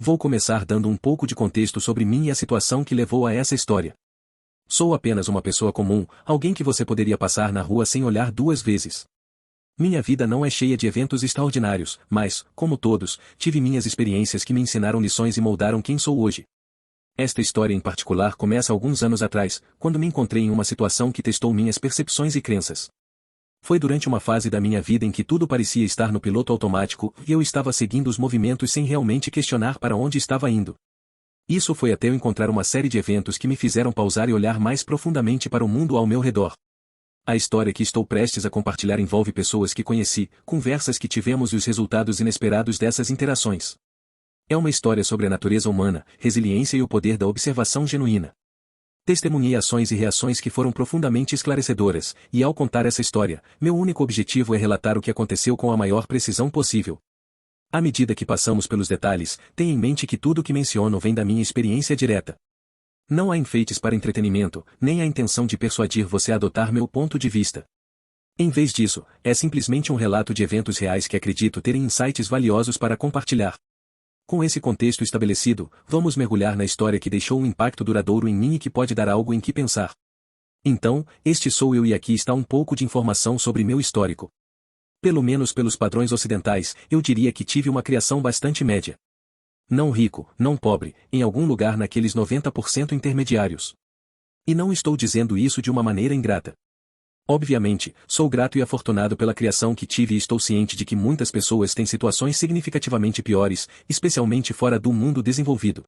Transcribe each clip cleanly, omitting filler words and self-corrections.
Vou começar dando um pouco de contexto sobre mim e a situação que levou a essa história. Sou apenas uma pessoa comum, alguém que você poderia passar na rua sem olhar duas vezes. Minha vida não é cheia de eventos extraordinários, mas, como todos, tive minhas experiências que me ensinaram lições e moldaram quem sou hoje. Esta história em particular começa alguns anos atrás, quando me encontrei em uma situação que testou minhas percepções e crenças. Foi durante uma fase da minha vida em que tudo parecia estar no piloto automático e eu estava seguindo os movimentos sem realmente questionar para onde estava indo. Isso foi até eu encontrar uma série de eventos que me fizeram pausar e olhar mais profundamente para o mundo ao meu redor. A história que estou prestes a compartilhar envolve pessoas que conheci, conversas que tivemos e os resultados inesperados dessas interações. É uma história sobre a natureza humana, resiliência e o poder da observação genuína. Testemunhei ações e reações que foram profundamente esclarecedoras, e ao contar essa história, meu único objetivo é relatar o que aconteceu com a maior precisão possível. À medida que passamos pelos detalhes, tenha em mente que tudo o que menciono vem da minha experiência direta. Não há enfeites para entretenimento, nem a intenção de persuadir você a adotar meu ponto de vista. Em vez disso, é simplesmente um relato de eventos reais que acredito terem insights valiosos para compartilhar. Com esse contexto estabelecido, vamos mergulhar na história que deixou um impacto duradouro em mim e que pode dar algo em que pensar. Então, este sou eu e aqui está um pouco de informação sobre meu histórico. Pelo menos pelos padrões ocidentais, eu diria que tive uma criação bastante média. Não rico, não pobre, em algum lugar naqueles 90% intermediários. E não estou dizendo isso de uma maneira ingrata. Obviamente, sou grato e afortunado pela criação que tive e estou ciente de que muitas pessoas têm situações significativamente piores, especialmente fora do mundo desenvolvido.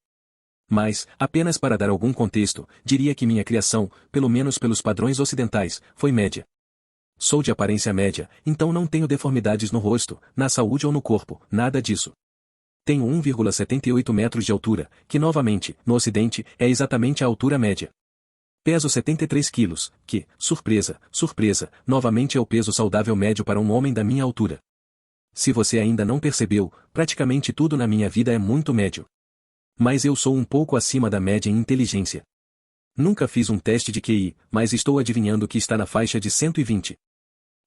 Mas, apenas para dar algum contexto, diria que minha criação, pelo menos pelos padrões ocidentais, foi média. Sou de aparência média, então não tenho deformidades no rosto, na saúde ou no corpo, nada disso. Tenho 1,78 metros de altura, que novamente, no ocidente, é exatamente a altura média. Peso 73 quilos, que, surpresa, novamente é o peso saudável médio para um homem da minha altura. Se você ainda não percebeu, praticamente tudo na minha vida é muito médio. Mas eu sou um pouco acima da média em inteligência. Nunca fiz um teste de QI, mas estou adivinhando que está na faixa de 120.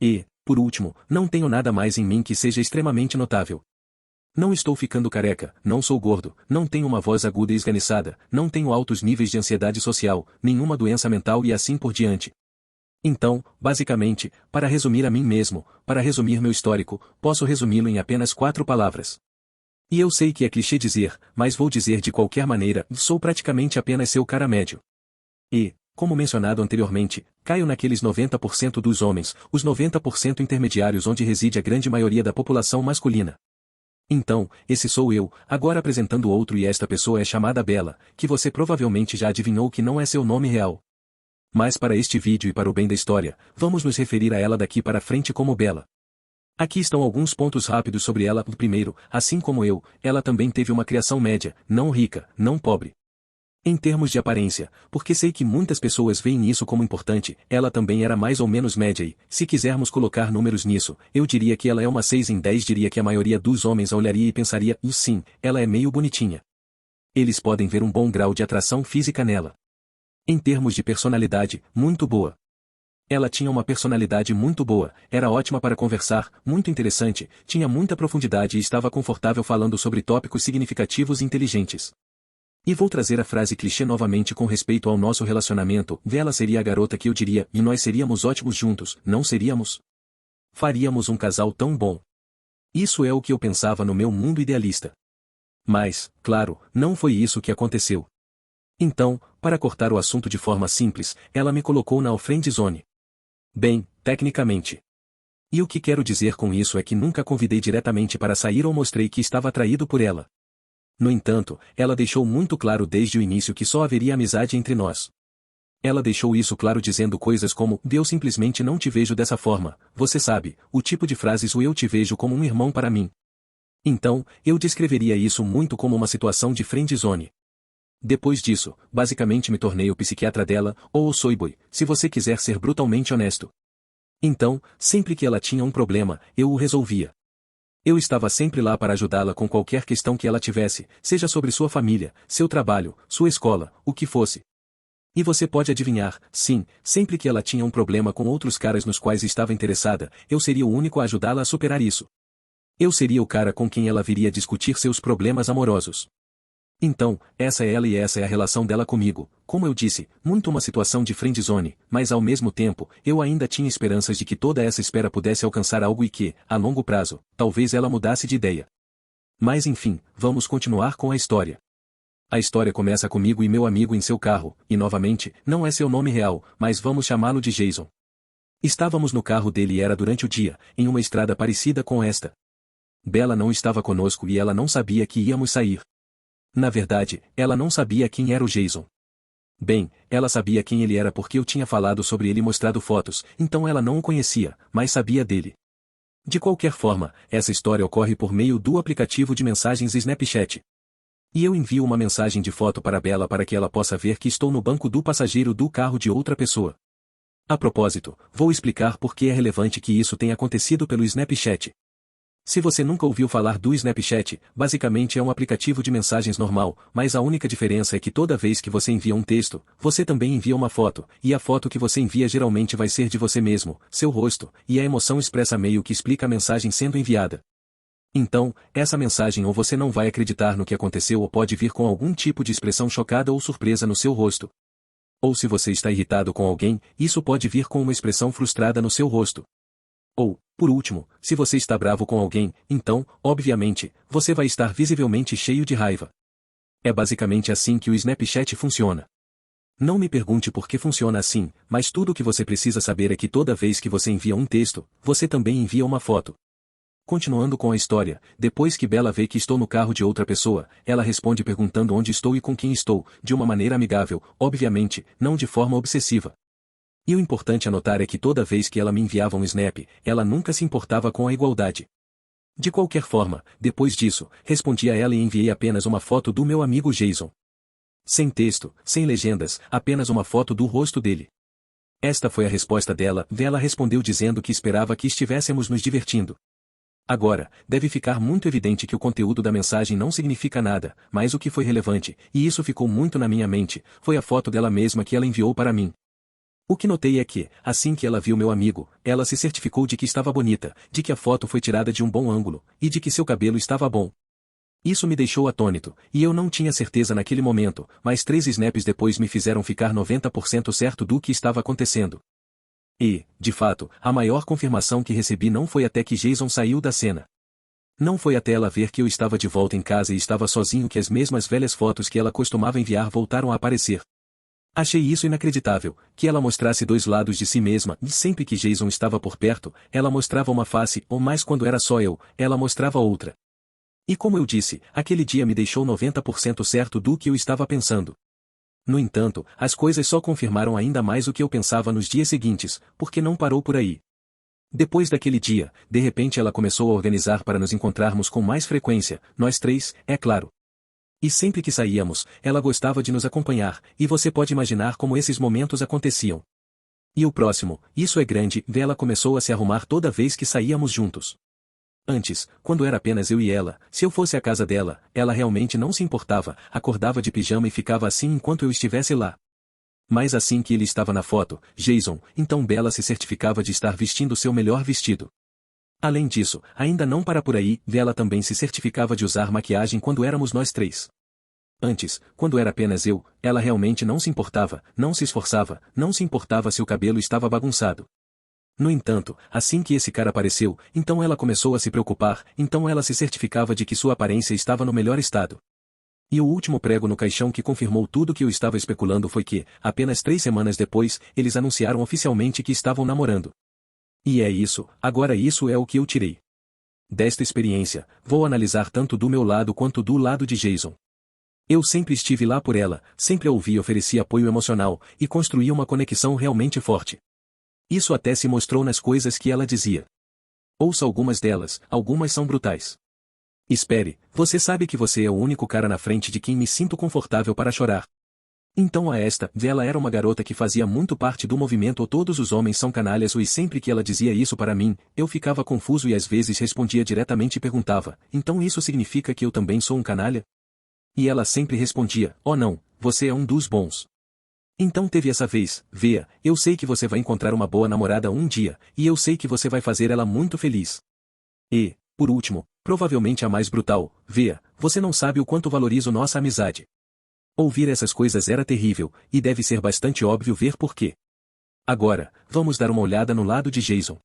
E, por último, não tenho nada mais em mim que seja extremamente notável. Não estou ficando careca, não sou gordo, não tenho uma voz aguda e esganiçada, não tenho altos níveis de ansiedade social, nenhuma doença mental e assim por diante. Então, basicamente, para resumir a mim mesmo, para resumir meu histórico, posso resumi-lo em apenas 4 palavras. E eu sei que é clichê dizer, mas vou dizer de qualquer maneira, sou praticamente apenas seu cara médio. E, como mencionado anteriormente, caio naqueles 90% dos homens, os 90% intermediários onde reside a grande maioria da população masculina. Então, esse sou eu, agora apresentando outro e esta pessoa é chamada Bela, que você provavelmente já adivinhou que não é seu nome real. Mas para este vídeo e para o bem da história, vamos nos referir a ela daqui para frente como Bela. Aqui estão alguns pontos rápidos sobre ela. Primeiro, assim como eu, ela também teve uma criação média, não rica, não pobre. Em termos de aparência, porque sei que muitas pessoas veem isso como importante, ela também era mais ou menos média e, se quisermos colocar números nisso, eu diria que ela é uma 6 em 10. Diria que a maioria dos homens a olharia e pensaria, sim, ela é meio bonitinha. Eles podem ver um bom grau de atração física nela. Em termos de personalidade, muito boa. Ela tinha uma personalidade muito boa, era ótima para conversar, muito interessante, tinha muita profundidade e estava confortável falando sobre tópicos significativos e inteligentes. E vou trazer a frase clichê novamente com respeito ao nosso relacionamento, ela seria a garota que eu diria, e nós seríamos ótimos juntos, não seríamos? Faríamos um casal tão bom. Isso é o que eu pensava no meu mundo idealista. Mas, claro, não foi isso que aconteceu. Então, para cortar o assunto de forma simples, ela me colocou na friend zone. Bem, tecnicamente. E o que quero dizer com isso é que nunca convidei diretamente para sair ou mostrei que estava atraído por ela. No entanto, ela deixou muito claro desde o início que só haveria amizade entre nós. Ela deixou isso claro dizendo coisas como, eu simplesmente não te vejo dessa forma, você sabe, o tipo de frases o eu te vejo como um irmão para mim. Então, eu descreveria isso muito como uma situação de friend zone. Depois disso, basicamente me tornei o psiquiatra dela, ou o soyboy, se você quiser ser brutalmente honesto. Então, sempre que ela tinha um problema, eu o resolvia. Eu estava sempre lá para ajudá-la com qualquer questão que ela tivesse, seja sobre sua família, seu trabalho, sua escola, o que fosse. E você pode adivinhar, sim, sempre que ela tinha um problema com outros caras nos quais estava interessada, eu seria o único a ajudá-la a superar isso. Eu seria o cara com quem ela viria discutir seus problemas amorosos. Então, essa é ela e essa é a relação dela comigo, como eu disse, muito uma situação de friendzone, mas ao mesmo tempo, eu ainda tinha esperanças de que toda essa espera pudesse alcançar algo e que, a longo prazo, talvez ela mudasse de ideia. Mas enfim, vamos continuar com a história. A história começa comigo e meu amigo em seu carro, e novamente, não é seu nome real, mas vamos chamá-lo de Jason. Estávamos no carro dele e era durante o dia, em uma estrada parecida com esta. Bella não estava conosco e ela não sabia que íamos sair. Na verdade, ela não sabia quem era o Jason. Bem, ela sabia quem ele era porque eu tinha falado sobre ele e mostrado fotos, então ela não o conhecia, mas sabia dele. De qualquer forma, essa história ocorre por meio do aplicativo de mensagens Snapchat. E eu envio uma mensagem de foto para Bella para que ela possa ver que estou no banco do passageiro do carro de outra pessoa. A propósito, vou explicar por que é relevante que isso tenha acontecido pelo Snapchat. Se você nunca ouviu falar do Snapchat, basicamente é um aplicativo de mensagens normal, mas a única diferença é que toda vez que você envia um texto, você também envia uma foto, e a foto que você envia geralmente vai ser de você mesmo, seu rosto, e a emoção expressa meio que explica a mensagem sendo enviada. Então, essa mensagem ou você não vai acreditar no que aconteceu ou pode vir com algum tipo de expressão chocada ou surpresa no seu rosto. Ou se você está irritado com alguém, isso pode vir com uma expressão frustrada no seu rosto. Ou, por último, se você está bravo com alguém, então, obviamente, você vai estar visivelmente cheio de raiva. É basicamente assim que o Snapchat funciona. Não me pergunte por que funciona assim, mas tudo o que você precisa saber é que toda vez que você envia um texto, você também envia uma foto. Continuando com a história, depois que Bella vê que estou no carro de outra pessoa, ela responde perguntando onde estou e com quem estou, de uma maneira amigável, obviamente, não de forma obsessiva. E o importante a notar é que toda vez que ela me enviava um snap, ela nunca se importava com a igualdade. De qualquer forma, depois disso, respondi a ela e enviei apenas uma foto do meu amigo Jason. Sem texto, sem legendas, apenas uma foto do rosto dele. Esta foi a resposta dela. Ela respondeu dizendo que esperava que estivéssemos nos divertindo. Agora, deve ficar muito evidente que o conteúdo da mensagem não significa nada, mas o que foi relevante, e isso ficou muito na minha mente, foi a foto dela mesma que ela enviou para mim. O que notei é que, assim que ela viu meu amigo, ela se certificou de que estava bonita, de que a foto foi tirada de um bom ângulo, e de que seu cabelo estava bom. Isso me deixou atônito, e eu não tinha certeza naquele momento, mas 3 snaps depois me fizeram ficar 90% certo do que estava acontecendo. E, de fato, a maior confirmação que recebi não foi até que Jason saiu da cena. Não foi até ela ver que eu estava de volta em casa e estava sozinho que as mesmas velhas fotos que ela costumava enviar voltaram a aparecer. Achei isso inacreditável, que ela mostrasse 2 lados de si mesma, e sempre que Jason estava por perto, ela mostrava uma face, ou mais quando era só eu, ela mostrava outra. E como eu disse, aquele dia me deixou 90% certo do que eu estava pensando. No entanto, as coisas só confirmaram ainda mais o que eu pensava nos dias seguintes, porque não parou por aí. Depois daquele dia, de repente ela começou a organizar para nos encontrarmos com mais frequência, nós 3, é claro. E sempre que saíamos, ela gostava de nos acompanhar, e você pode imaginar como esses momentos aconteciam. E o próximo, isso é grande, ela começou a se arrumar toda vez que saíamos juntos. Antes, quando era apenas eu e ela, se eu fosse à casa dela, ela realmente não se importava, acordava de pijama e ficava assim enquanto eu estivesse lá. Mas assim que ele estava na foto, Jason, então Bella se certificava de estar vestindo seu melhor vestido. Além disso, ainda não para por aí, Bella também se certificava de usar maquiagem quando éramos nós 3. Antes, quando era apenas eu, ela realmente não se importava, não se esforçava, não se importava se o cabelo estava bagunçado. No entanto, assim que esse cara apareceu, então ela começou a se preocupar, então ela se certificava de que sua aparência estava no melhor estado. E o último prego no caixão que confirmou tudo que eu estava especulando foi que, apenas 3 semanas depois, eles anunciaram oficialmente que estavam namorando. E é isso, agora isso é o que eu tirei desta experiência, vou analisar tanto do meu lado quanto do lado de Jason. Eu sempre estive lá por ela, sempre a ouvi e ofereci apoio emocional, e construí uma conexão realmente forte. Isso até se mostrou nas coisas que ela dizia. Ouça algumas delas, algumas são brutais. Espere, você sabe que você é o único cara na frente de quem me sinto confortável para chorar. Então ela era uma garota que fazia muito parte do movimento "O todos os homens são canalhas" e sempre que ela dizia isso para mim, eu ficava confuso e às vezes respondia diretamente e perguntava, então isso significa que eu também sou um canalha? E ela sempre respondia, oh não, você é um dos bons. Então teve essa vez, Vea, eu sei que você vai encontrar uma boa namorada um dia, e eu sei que você vai fazer ela muito feliz. E, por último, provavelmente a mais brutal, Vea, você não sabe o quanto valorizo nossa amizade. Ouvir essas coisas era terrível, e deve ser bastante óbvio ver por quê. Agora, vamos dar uma olhada no lado de Jason.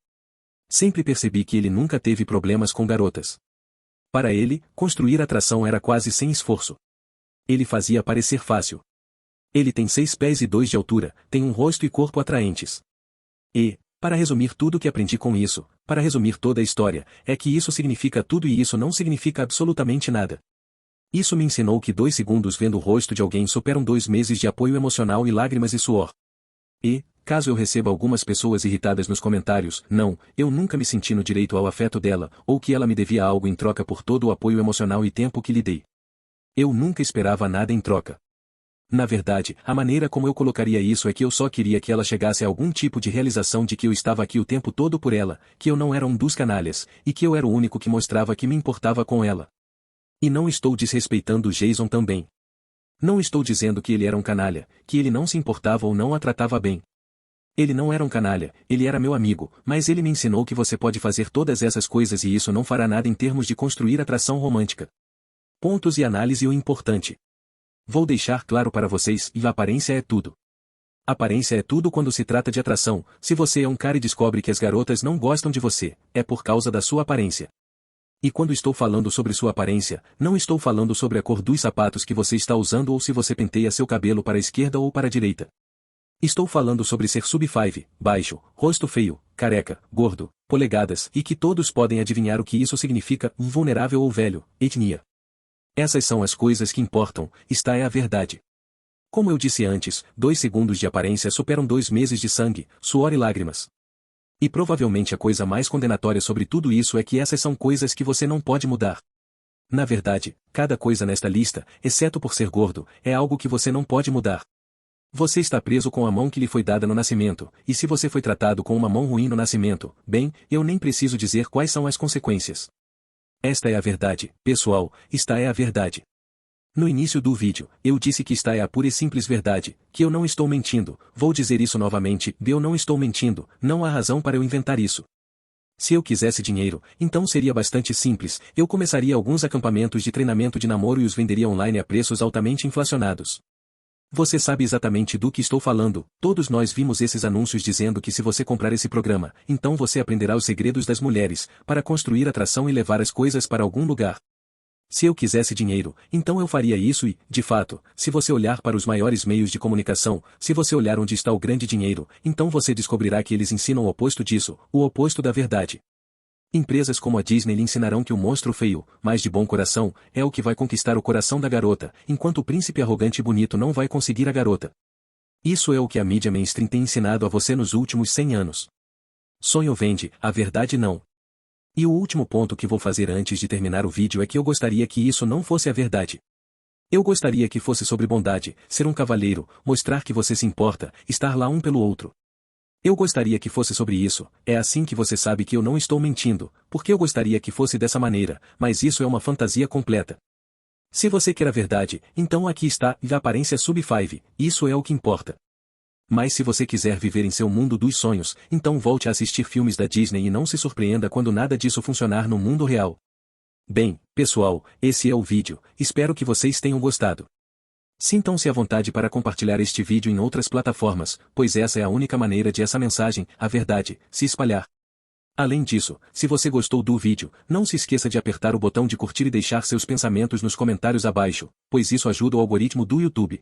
Sempre percebi que ele nunca teve problemas com garotas. Para ele, construir atração era quase sem esforço. Ele fazia parecer fácil. Ele tem 6 pés e 2 de altura, tem um rosto e corpo atraentes. E, para resumir tudo que aprendi com isso, para resumir toda a história, é que isso significa tudo e isso não significa absolutamente nada. Isso me ensinou que 2 segundos vendo o rosto de alguém superam 2 meses de apoio emocional e lágrimas e suor. E, caso eu receba algumas pessoas irritadas nos comentários, não, eu nunca me senti no direito ao afeto dela, ou que ela me devia algo em troca por todo o apoio emocional e tempo que lhe dei. Eu nunca esperava nada em troca. Na verdade, a maneira como eu colocaria isso é que eu só queria que ela chegasse a algum tipo de realização de que eu estava aqui o tempo todo por ela, que eu não era um dos canalhas, e que eu era o único que mostrava que me importava com ela. E não estou desrespeitando Jason também. Não estou dizendo que ele era um canalha, que ele não se importava ou não a tratava bem. Ele não era um canalha, ele era meu amigo, mas ele me ensinou que você pode fazer todas essas coisas e isso não fará nada em termos de construir atração romântica. Pontos e análise o importante. Vou deixar claro para vocês, e a aparência é tudo. Aparência é tudo quando se trata de atração. Se você é um cara e descobre que as garotas não gostam de você, é por causa da sua aparência. E quando estou falando sobre sua aparência, não estou falando sobre a cor dos sapatos que você está usando ou se você penteia seu cabelo para a esquerda ou para a direita. Estou falando sobre ser sub-5, baixo, rosto feio, careca, gordo, polegadas e que todos podem adivinhar o que isso significa, vulnerável ou velho, etnia. Essas são as coisas que importam, esta é a verdade. Como eu disse antes, 2 segundos de aparência superam 2 meses de sangue, suor e lágrimas. E provavelmente a coisa mais condenatória sobre tudo isso é que essas são coisas que você não pode mudar. Na verdade, cada coisa nesta lista, exceto por ser gordo, é algo que você não pode mudar. Você está preso com a mão que lhe foi dada no nascimento, e se você foi tratado com uma mão ruim no nascimento, bem, eu nem preciso dizer quais são as consequências. Esta é a verdade, pessoal, esta é a verdade. No início do vídeo, eu disse que esta é a pura e simples verdade, que eu não estou mentindo, vou dizer isso novamente, eu não estou mentindo, não há razão para eu inventar isso. Se eu quisesse dinheiro, então seria bastante simples, eu começaria alguns acampamentos de treinamento de namoro e os venderia online a preços altamente inflacionados. Você sabe exatamente do que estou falando, todos nós vimos esses anúncios dizendo que se você comprar esse programa, então você aprenderá os segredos das mulheres, para construir atração e levar as coisas para algum lugar. Se eu quisesse dinheiro, então eu faria isso e, de fato, se você olhar para os maiores meios de comunicação, se você olhar onde está o grande dinheiro, então você descobrirá que eles ensinam o oposto disso, o oposto da verdade. Empresas como a Disney lhe ensinarão que o monstro feio, mas de bom coração, é o que vai conquistar o coração da garota, enquanto o príncipe arrogante e bonito não vai conseguir a garota. Isso é o que a mídia mainstream tem ensinado a você nos últimos 100 anos. Sonho vende, a verdade não. E o último ponto que vou fazer antes de terminar o vídeo é que eu gostaria que isso não fosse a verdade. Eu gostaria que fosse sobre bondade, ser um cavalheiro, mostrar que você se importa, estar lá um pelo outro. Eu gostaria que fosse sobre isso, é assim que você sabe que eu não estou mentindo, porque eu gostaria que fosse dessa maneira, mas isso é uma fantasia completa. Se você quer a verdade, então aqui está, a aparência sub-5, isso é o que importa. Mas se você quiser viver em seu mundo dos sonhos, então volte a assistir filmes da Disney e não se surpreenda quando nada disso funcionar no mundo real. Bem, pessoal, esse é o vídeo, espero que vocês tenham gostado. Sintam-se à vontade para compartilhar este vídeo em outras plataformas, pois essa é a única maneira de essa mensagem, a verdade, se espalhar. Além disso, se você gostou do vídeo, não se esqueça de apertar o botão de curtir e deixar seus pensamentos nos comentários abaixo, pois isso ajuda o algoritmo do YouTube.